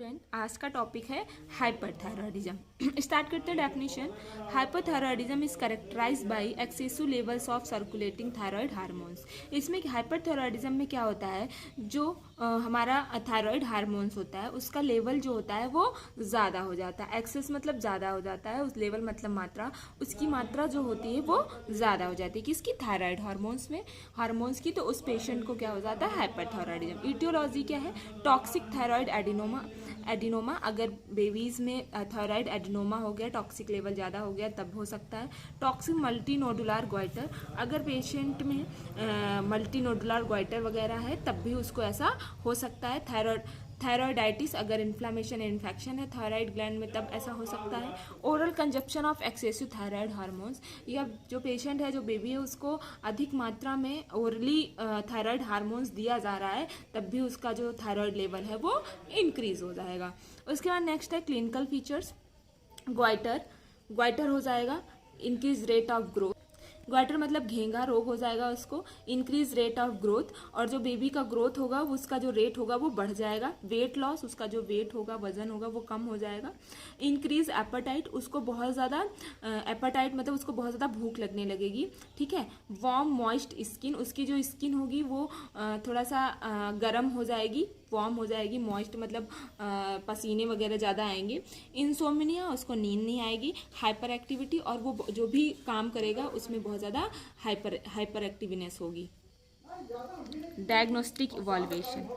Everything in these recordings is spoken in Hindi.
स्टूडेंट, आज का टॉपिक है हाइपरथायरॉयडिज्म। स्टार्ट करते हैं definition. Hyperthyroidism is characterised by excessive levels of circulating thyroid hormones. इसमें हाइपरथायरॉयडिज्म में क्या होता है, जो हमारा थायराइड हार्मोन्स होता है उसका लेवल जो होता है वो ज़्यादा हो जाता है। एक्सेस मतलब ज़्यादा हो जाता है, उस लेवल मतलब मात्रा, उसकी मात्रा जो होती है वो ज़्यादा हो जाती है। किसकी? थायराइड हार्मोन्स की। तो उस पेशेंट को क्या हो जाता है? हाइपरथायरॉयडिज्म। इटियोलॉजी क्या है? Toxic thyroid adenoma. अगर बेबीज में थायराइड एडिनोमा हो गया, टॉक्सिक लेवल ज़्यादा हो गया, तब हो सकता है। टॉक्सिक मल्टीनोडुलर ग्वाइटर, अगर पेशेंट में मल्टीनोडुलर ग्वाइटर वगैरह है तब भी उसको ऐसा हो सकता है। थायराइडाइटिस, अगर इन्फ्लामेशन इन्फेक्शन है थायराइड ग्लैंड में तब ऐसा हो सकता है। Oral consumption of excessive thyroid hormones, या जो पेशेंट है, जो बेबी है, उसको अधिक मात्रा में ओरली थायराइड हार्मोन्स दिया जा रहा है तब भी उसका जो थायराइड लेवल है वो इंक्रीज हो जाएगा। उसके बाद नेक्स्ट है क्लिनिकल फीचर्स। ग्वाइटर हो जाएगा, increase rate of growth. Goitre मतलब घेंगा रोग हो जाएगा उसको। इंक्रीज रेट ऑफ ग्रोथ, और जो बेबी का ग्रोथ होगा उसका जो रेट होगा वो बढ़ जाएगा। वेट लॉस, उसका जो वेट होगा, वजन होगा, वो कम हो जाएगा। इंक्रीज एपेटाइट, उसको बहुत ज़्यादा एपेटाइट मतलब उसको बहुत ज़्यादा भूख लगने लगेगी। ठीक है। वार्म मॉइस्ट स्किन, उसकी जो स्किन होगी वो थोड़ा सा गर्म हो जाएगी, वार्म हो जाएगी। मॉइस्ट मतलब पसीने वगैरह ज़्यादा आएंगे। इंसोम्निया, उसको नींद नहीं आएगी। हाइपर एक्टिविटी, और वो जो भी काम करेगा उसमें बहुत ज़्यादा हाइपर एक्टिवनेस होगी। Diagnostic evaluation.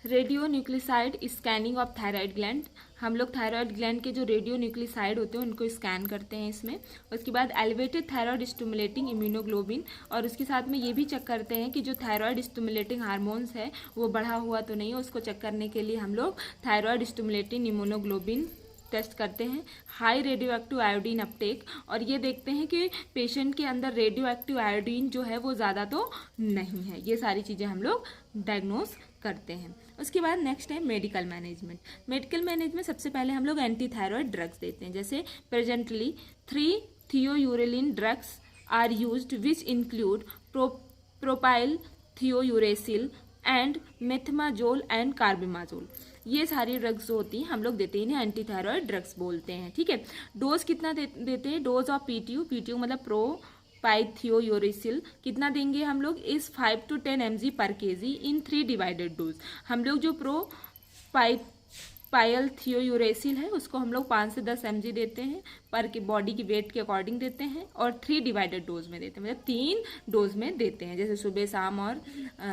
Radio nucleoside scanning of thyroid gland, हम लोग थायराइड ग्लैंड के जो रेडियो न्यूक्लिसाइड होते हैं उनको स्कैन करते हैं इसमें। उसके बाद एलिवेटेड थायराइड स्टिमुलेटिंग इम्यूनोग्लोबिन, और उसके साथ में ये भी चेक करते हैं कि जो थायराइड स्टिमुलेटिंग हार्मोन्स है वो बढ़ा हुआ तो नहीं है। उसको चेक करने के लिए हम लोग थायराइड स्टिमुलेटिंग इम्यूनोग्लोबिन टेस्ट करते हैं। High radio active iodine Uptake, और ये देखते हैं कि पेशेंट के अंदर रेडियो एक्टिव आयोडीन जो है वो ज़्यादा तो नहीं है। ये सारी चीज़ें हम लोग डायग्नोस करते हैं। उसके बाद नेक्स्ट है मेडिकल मैनेजमेंट। मेडिकल मैनेजमेंट सबसे पहले हम लोग एंटी थायराइड ड्रग्स देते हैं। जैसे presently 3 thiourylene drugs are used which include propyl thiouracil and methimazole and carbimazole. ये सारी ड्रग्स जो होती हैं हम लोग देते हैं, इन्हें एंटी थायराइड ड्रग्स बोलते हैं। ठीक है। डोज कितना देते हैं? डोज ऑफ पीटीयू मतलब प्रोपाइथियोयूरेसिल कितना देंगे हम लोग? इस 5 to 10 mg per KG in 3 divided dose. हम लोग जो प्रोपाइथियोयूरेसिल है उसको हम लोग 5 से 10 mg देते हैं, पर के बॉडी की वेट के अकॉर्डिंग देते हैं, और 3 डिवाइडेड डोज में देते हैं, मतलब 3 डोज में देते हैं, जैसे सुबह, शाम और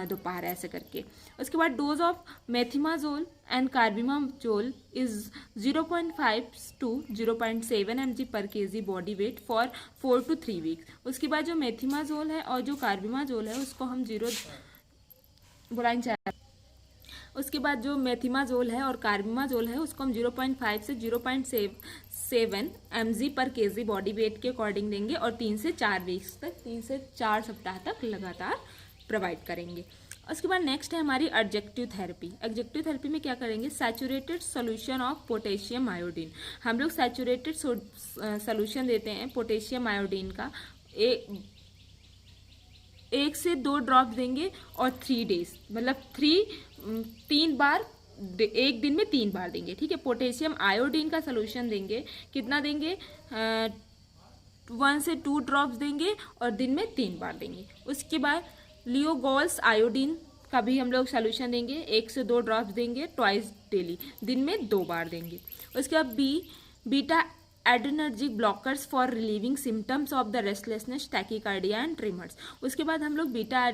दोपहर ऐसे करके। उसके बाद dose of methimazole and carbimazole is 0.5 to 0.7 mg per kg body weight for 4 to 3 weeks. उसके बाद जो मेथिमाजोल है और जो कार्बिमाजोल है उसको हम उसके बाद जो मेथिमाजोल है और कार्बिमाजोल है उसको हम 0.5 से 0.7 mg per kg body wait के अकॉर्डिंग देंगे, और 3 से 4 वीक्स तक, 3 से 4 सप्ताह तक लगातार प्रोवाइड करेंगे। उसके बाद नेक्स्ट है हमारी एडजेक्टिव थेरेपी। एडजेक्टिव थेरेपी में क्या करेंगे? Saturated solution of potassium iodine. हम लोग सैचुरेटेड सोल्यूशन देते हैं पोटेशियम आयोडीन का। 1 से 2 ड्रॉप देंगे, और 3 डेज मतलब 3 बार, एक दिन में 3 बार देंगे। ठीक है। पोटेशियम आयोडीन का सोल्यूशन देंगे, कितना देंगे? 1 से 2 ड्रॉप्स देंगे और दिन में 3 बार देंगे। उसके बाद लियोगोल्स आयोडीन का भी हम लोग सोल्यूशन देंगे, 1 से 2 ड्रॉप्स देंगे ट्वाइस डेली, दिन में 2 बार देंगे। उसके बाद beta adrenergic blockers for relieving symptoms of the restlessness, tachycardia and trimmers. उसके बाद हम लोग बीटा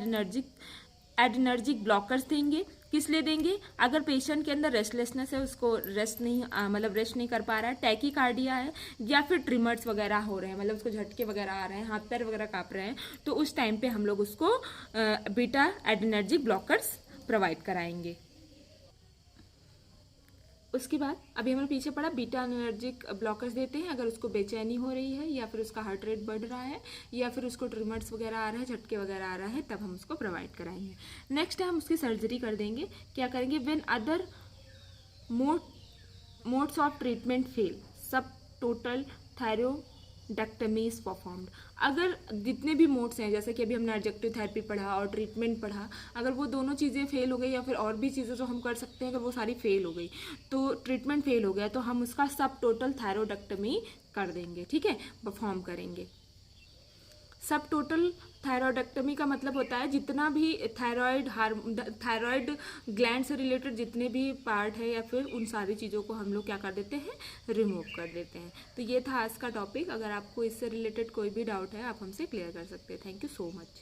एड्रेनर्जिक ब्लॉकर्स देंगे। किस लिए देंगे? अगर पेशेंट के अंदर रेस्टलेसनेस है, उसको रेस्ट नहीं कर पा रहा है, टैकीकार्डिया है, या फिर ट्रिमर्स वगैरह हो रहे हैं, मतलब उसको झटके वगैरह आ रहे हैं, हाथ पैर वगैरह काँप रहे हैं, तो उस टाइम पे हम लोग उसको बीटा एड्रेनर्जिक ब्लॉकर्स प्रोवाइड कराएंगे। उसके बाद अभी हमारे पीछे पड़ा बीटा एनर्जिक ब्लॉकर्स देते हैं अगर उसको बेचैनी हो रही है, या फिर उसका हार्ट रेट बढ़ रहा है, या फिर उसको ट्रिमर्स वगैरह आ रहा है, झटके वगैरह आ रहा है, तब हम उसको प्रोवाइड कराएंगे। नेक्स्ट है हम उसकी सर्जरी कर देंगे। क्या करेंगे? When other modes of treatment fail, सब टोटल थैरोइडेक्टमी इज परफॉर्म्ड। अगर जितने भी मोड्स हैं, जैसे कि अभी हमने एडजेक्टिव थेरेपी पढ़ा और ट्रीटमेंट पढ़ा, अगर वो दोनों चीज़ें फेल हो गई या फिर और भी चीज़ें जो हम कर सकते हैं अगर वो सारी फेल हो गई, तो ट्रीटमेंट फेल हो गया तो हम उसका सब टोटल थैरोइडेक्टमी कर देंगे, ठीक है, परफॉर्म करेंगे। सब टोटल थायरॉयडेक्टमी का मतलब होता है जितना भी थायराइड ग्लैंड से रिलेटेड जितने भी पार्ट है या फिर उन सारी चीज़ों को हम लोग क्या कर देते हैं, रिमूव कर देते हैं। तो ये था आज का टॉपिक। अगर आपको इससे रिलेटेड कोई भी डाउट है आप हमसे क्लियर कर सकते हैं। Thank you so much.